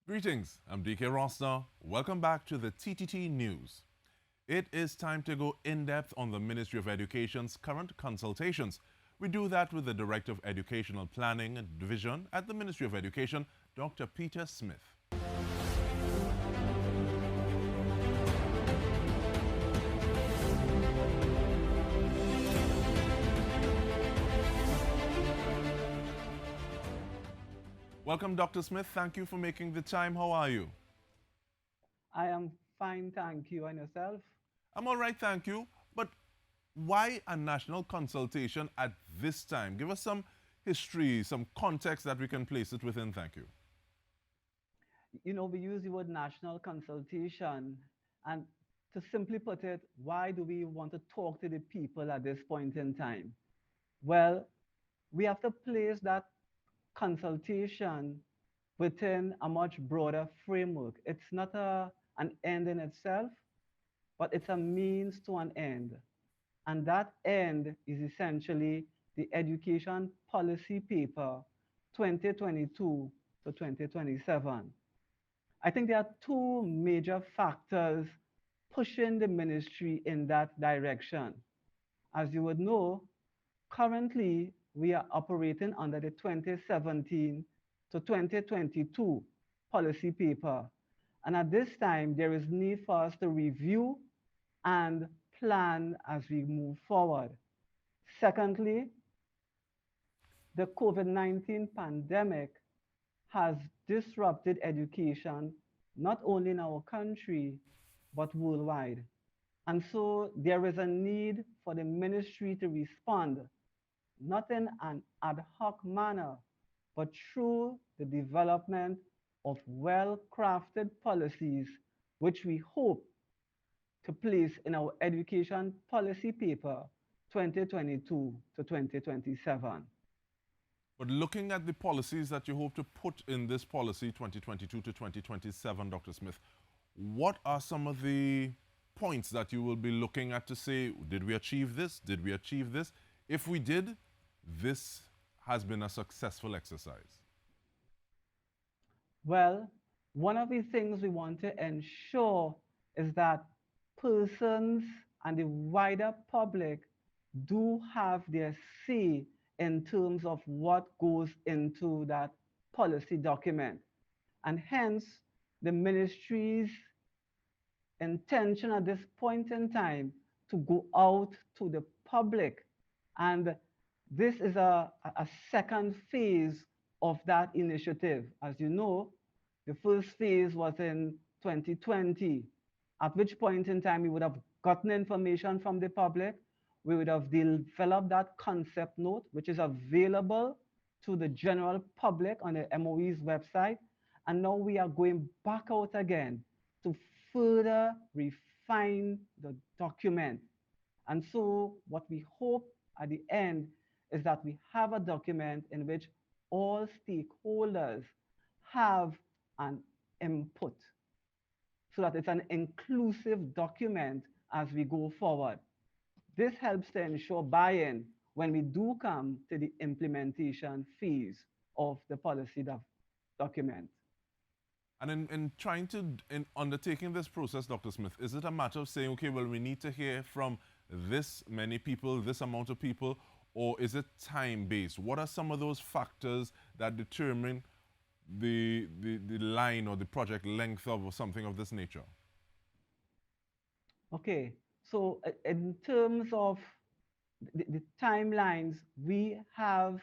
Greetings, I'm Dike Rostant. Welcome back to the TTT News. It is time to go in-depth on the Ministry of Education's current consultations. We do that with the Director of Educational Planning and Division at the Ministry of Education, Dr. Peter Smith. Welcome, Dr. Smith. Thank you for making the time. How are you? I am fine, thank you. And yourself? I'm all right, thank you. But why a national consultation at this time? Give us some history, some context that we can place it within. Thank you. You know, we use the word national consultation. And to simply put it, why do we want to talk to the people at this point in time? Well, we have to place that consultation within a much broader framework. It's not an end in itself, but it's a means to an end. And that end is essentially the Education Policy Paper 2022 to 2027. I think there are two major factors pushing the ministry in that direction. As you would know, currently we are operating under the 2017 to 2022 policy paper. And at this time, there is need for us to review and plan as we move forward. Secondly, the COVID-19 pandemic has disrupted education, not only in our country, but worldwide. And so there is a need for the ministry to respond, not in an ad hoc manner, but through the development of well-crafted policies, which we hope to place in our education policy paper 2022 to 2027. But looking at the policies that you hope to put in this policy 2022 to 2027, Dr. Smith, what are some of the points that you will be looking at to say, did we achieve this? Did we achieve this? If we did, this has been a successful exercise. Well, one of the things we want to ensure is that persons and the wider public do have their say in terms of what goes into that policy document. And hence, the ministry's intention at this point in time to go out to the public. And this is a second phase of that initiative. As you know, the first phase was in 2020, at which point in time we would have gotten information from the public. We would have developed that concept note, which is available to the general public on the MOE's website. And now we are going back out again to further refine the document. And so what we hope at the end is that we have a document in which all stakeholders have an input so that it's an inclusive document as we go forward. This helps to ensure buy-in when we do come to the implementation phase of the policy document. And in trying to, in undertaking this process, Dr. Smith, is it a matter of saying, okay, well, we need to hear from this many people, this amount of people, or is it time-based? What are some of those factors that determine the line or the project length of something of this nature? Okay, so in terms of the timelines, we have,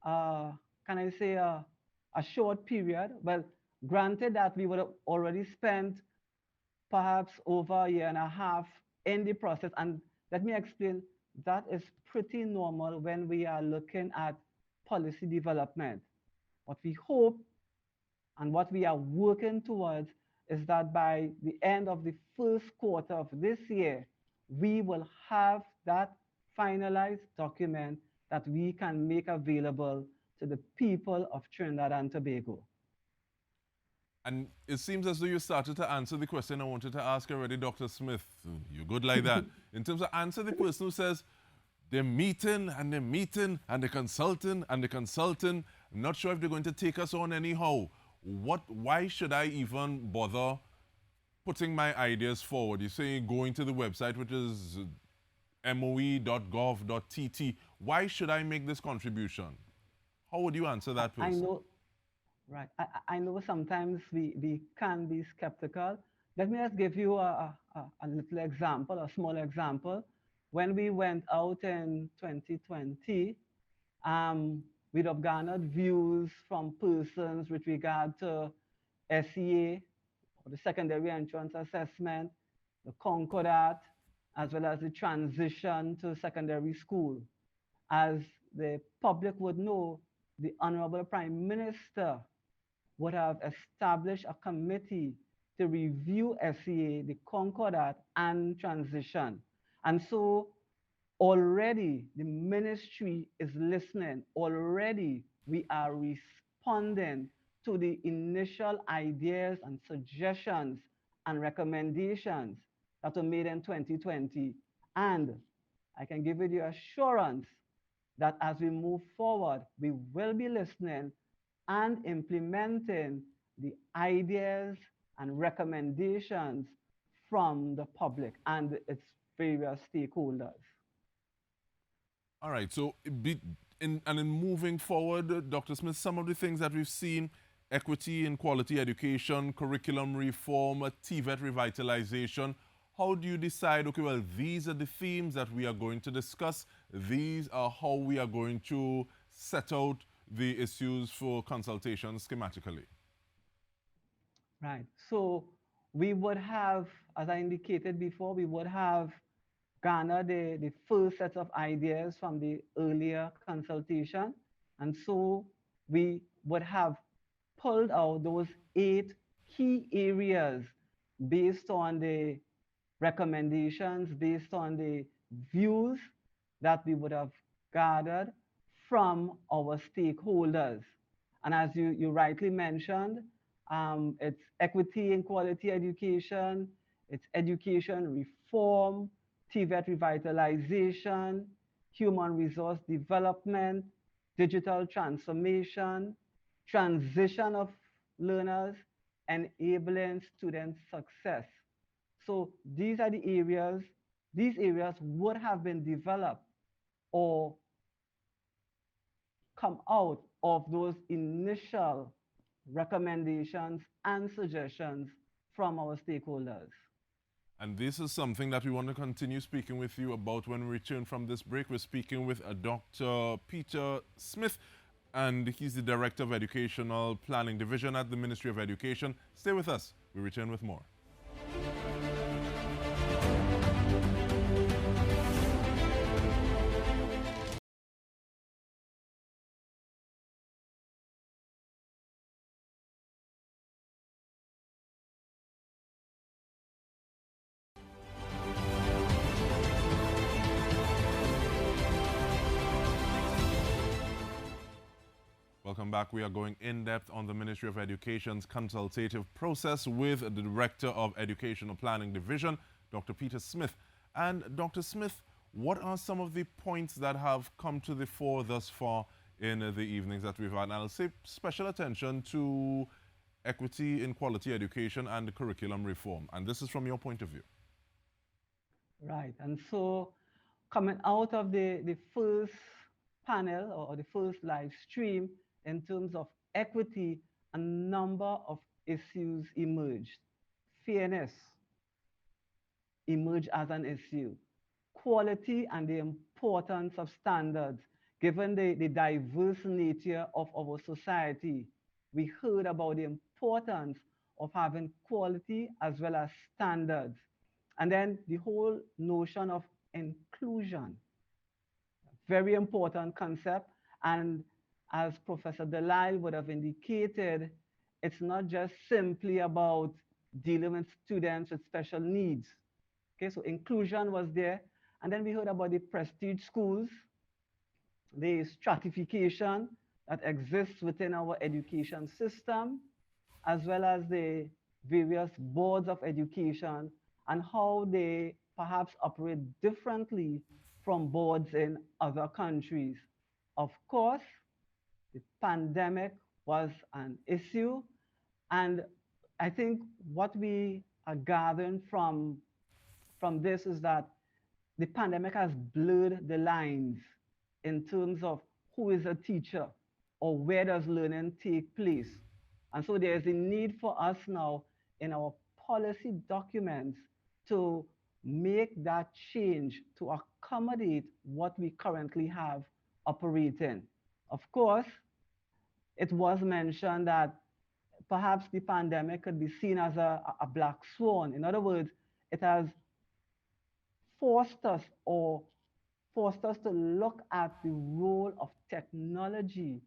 can I say, a short period. Well, granted that we would have already spent perhaps over a year and a half in the process. And let me explain, that is pretty normal when we are looking at policy development. What we hope and what we are working towards is that by the end of the first quarter of this year, we will have that finalized document that we can make available to the people of Trinidad and Tobago. And it seems as though you started to answer the question I wanted to ask already, Dr. Smith. You're good like that. In terms of answer the person who says, they're meeting and they're meeting and they're consulting and they're consulting. I'm not sure if they're going to take us on anyhow. why should I even bother putting my ideas forward? You're saying going to the website, which is moe.gov.tt. Why should I make this contribution? How would you answer that I person? know, right. I know sometimes we can be skeptical. Let me just give you a little example, a small example. When we went out in 2020, um, we'd have garnered views from persons with regard to SEA, or the secondary entrance assessment, the Concordat, as well as the transition to secondary school. As the public would know, the Honorable Prime Minister would have established a committee to review SEA, the Concordat, and transition. And so already the ministry is listening. Already we are responding to the initial ideas and suggestions and recommendations that were made in 2020. And I can give you the assurance that as we move forward, we will be listening and implementing the ideas and recommendations from the public and its various stakeholders. All right. So, in moving forward, Dr. Smith, some of the things that we've seen: equity in quality education, curriculum reform, TVET revitalization. How do you decide? Okay, well, these are the themes that we are going to discuss. These are how we are going to set out the issues for consultation schematically. Right. So we would have, as I indicated before, we would have garnered the first set of ideas from the earlier consultation. And so we would have pulled out those 8 key areas based on the recommendations, based on the views that we would have gathered from our stakeholders. And as you rightly mentioned, it's equity and quality education, it's education reform, TVET revitalization, human resource development, digital transformation, transition of learners, enabling student success. So these areas would have been developed or come out of those initial recommendations and suggestions from our stakeholders. And this is something that we want to continue speaking with you about when we return from this break. We're speaking with Dr. Peter Smith, and he's the Director of Educational Planning Division at the Ministry of Education. Stay with us. We return with more. Welcome back. We are going in depth on the Ministry of Education's consultative process with the Director of Educational Planning Division, Dr. Peter Smith. And Dr. Smith, what are some of the points that have come to the fore thus far in the evenings that we've had? And I'll say special attention to equity in quality education and the curriculum reform. And this is from your point of view. Right. And so coming out of the first panel or the first live stream in terms of equity, a number of issues emerged. Fairness emerged as an issue. Quality and the importance of standards, given the diverse nature of our society. We heard about the importance of having quality as well as standards. And then the whole notion of inclusion, very important concept. And as Professor Delisle would have indicated, it's not just simply about dealing with students with special needs. Okay, so inclusion was there. And then we heard about the prestige schools, the stratification that exists within our education system, as well as the various boards of education and how they perhaps operate differently from boards in other countries. Of course, the pandemic was an issue, And I think what we are gathering from this is that the pandemic has blurred the lines in terms of who is a teacher or where does learning take place. And so there is a need for us now in our policy documents to make that change to accommodate what we currently have operating. Of course, it was mentioned that perhaps the pandemic could be seen as a black swan. In other words, it has forced us or forced us to look at the role of technology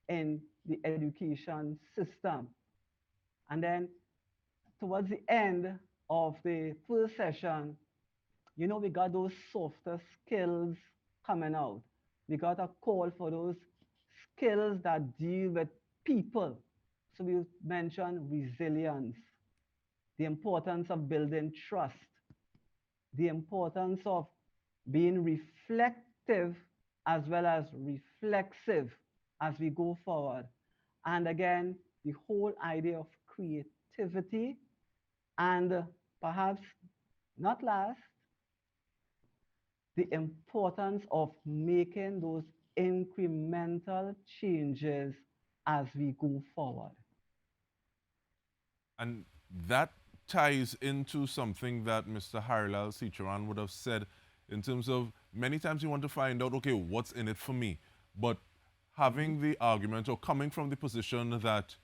in the education system. And then towards the end of the first session, we got those softer skills coming out. We got a call for those skills that deal with people. So we mentioned resilience, the importance of building trust, the importance of being reflective as well as reflexive as we go forward. And again, the whole idea of creativity and perhaps not last, the importance of making those incremental changes as we go forward. And that ties into something that Mr. Harilal Sicharan would have said in terms of many times you want to find out, okay, what's in it for me? But having the argument or coming from the position that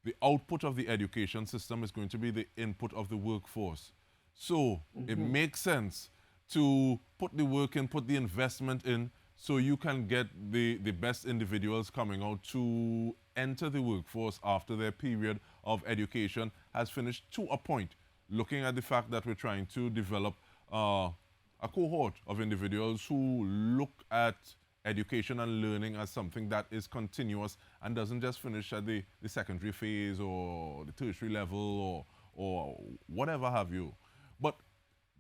the output of the education system is going to be the input of the workforce. So it makes sense to put the work in, put the investment in, so you can get the best individuals coming out to enter the workforce after their period of education has finished to a point, looking at the fact that we're trying to develop a cohort of individuals who look at education and learning as something that is continuous and doesn't just finish at the secondary phase or the tertiary level or whatever have you. But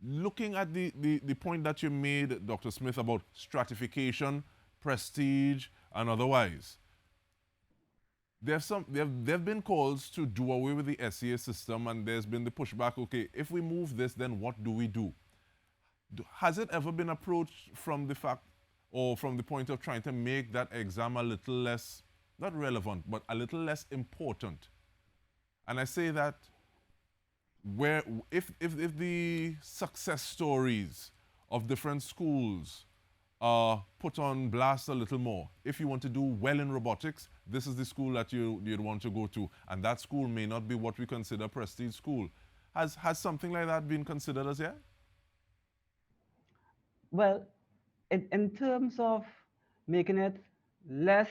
looking at the point that you made, Dr. Smith, about stratification, prestige, and otherwise, there have been calls to do away with the SEA system, and there's been the pushback, okay, if we move this, then what do we do? Has it ever been approached from the fact or from the point of trying to make that exam a little less, not relevant, but a little less important? And I say that where if the success stories of different schools are put on blast a little more, if you want to do well in robotics, this is the school that you'd want to go to, and that school may not be what we consider prestige school. Has something like that been considered as yet? Well, in terms of making it less,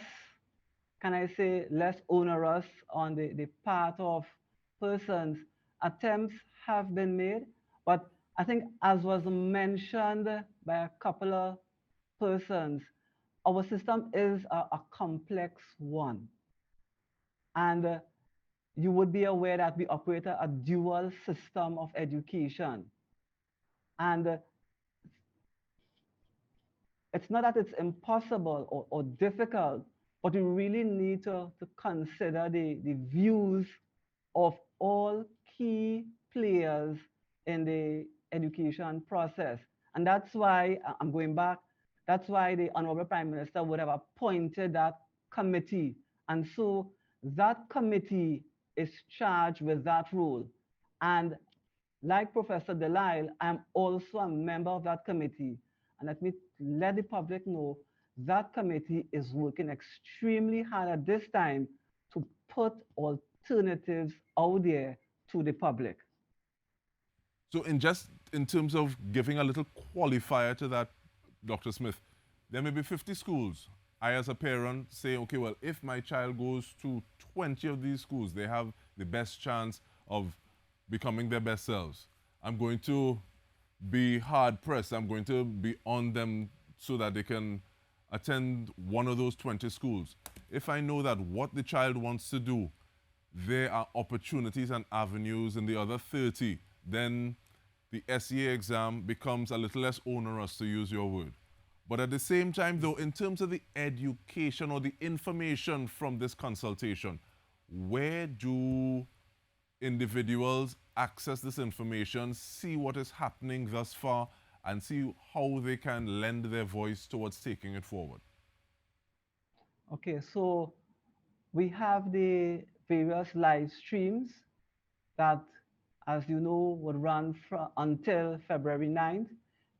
can I say, less onerous on the part of persons, attempts have been made. But I think, as was mentioned by a couple of persons, our system is a complex one. And you would be aware that we operate a dual system of education. And it's not that it's impossible or difficult, but we really need to consider the views of all key players in the education process. And that's why I'm going back, that's why the Honorable Prime Minister would have appointed that committee. And so that committee is charged with that role. And like Professor Delisle, I'm also a member of that committee. And let me let the public know that committee is working extremely hard at this time to put alternatives out there to the public. So in terms of giving a little qualifier to that, Dr. Smith, there may be 50 schools. I, as a parent, say, okay, well, if my child goes to 20 of these schools, they have the best chance of becoming their best selves. I'm going to be hard pressed. I'm going to be on them so that they can attend one of those 20 schools. If I know that what the child wants to do, there are opportunities and avenues in the other 30, then the SEA exam becomes a little less onerous, to use your word. But at the same time, though, in terms of the education or the information from this consultation, where do individuals access this information, see what is happening thus far, and see how they can lend their voice towards taking it forward? Okay, so we have the various live streams that, as you know, would run until February 9th.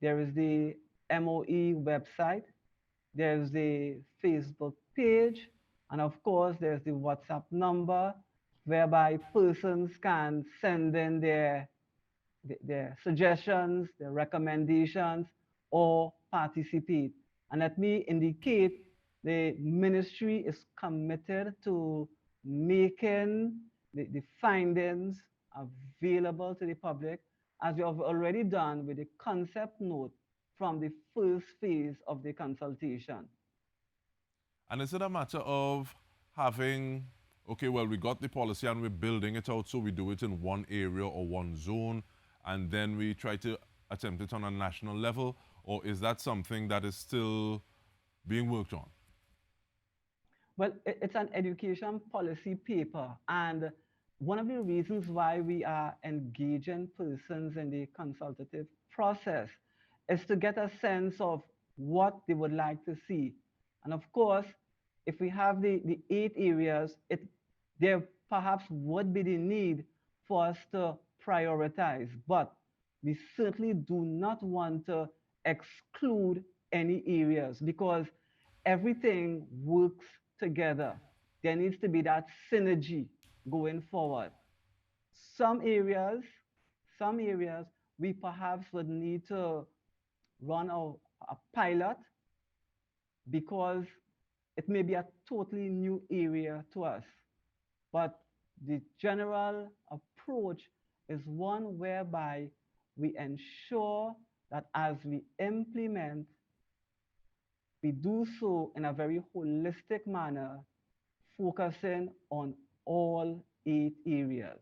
There is the MOE website, there's the Facebook page, and of course, there's the WhatsApp number whereby persons can send in their suggestions, their recommendations, or participate. And let me indicate the ministry is committed to making the findings available to the public, as we have already done with the concept note from the first phase of the consultation. And is it a matter of having, okay, well, we got the policy and we're building it out, so we do it in one area or one zone, and then we try to attempt it on a national level? Or is that something that is still being worked on? Well, it's an education policy paper, and one of the reasons why we are engaging persons in the consultative process is to get a sense of what they would like to see. And of course, if we have the 8 areas, there perhaps would be the need for us to prioritize, but we certainly do not want to exclude any areas because everything works together. There needs to be that synergy going forward. Some areas, some areas, we perhaps would need to run a pilot because it may be a totally new area to us. But the general approach is one whereby we ensure that as we implement, we do so in a very holistic manner, focusing on all 8 areas.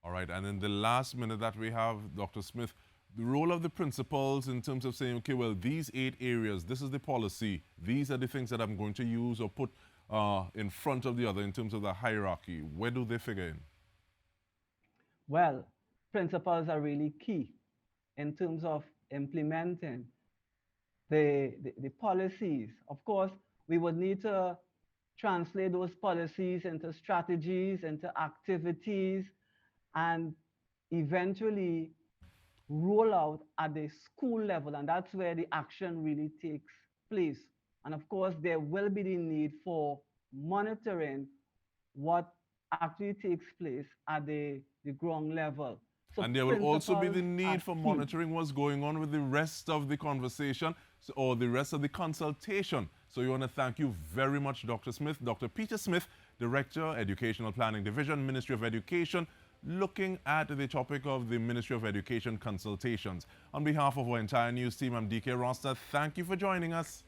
All right, and in the last minute that we have, Dr. Smith, the role of the principals in terms of saying, okay, well, these 8 areas, this is the policy, these are the things that I'm going to use or put in front of the other in terms of the hierarchy. Where do they figure in? Well, principals are really key in terms of implementing the policies. Of course, we would need to translate those policies into strategies, into activities, and eventually roll out at the school level. And that's where the action really takes place. And of course, there will be the need for monitoring what actually takes place at the ground level. So And there will also be principals the are need for key. monitoring what's going on with the rest of the conversation or the rest of the consultation. So we want to thank you very much, Dr. Smith. Dr. Peter Smith, Director, Educational Planning Division, Ministry of Education, looking at the topic of the Ministry of Education consultations. On behalf of our entire news team, I'm Dike Rostant. Thank you for joining us.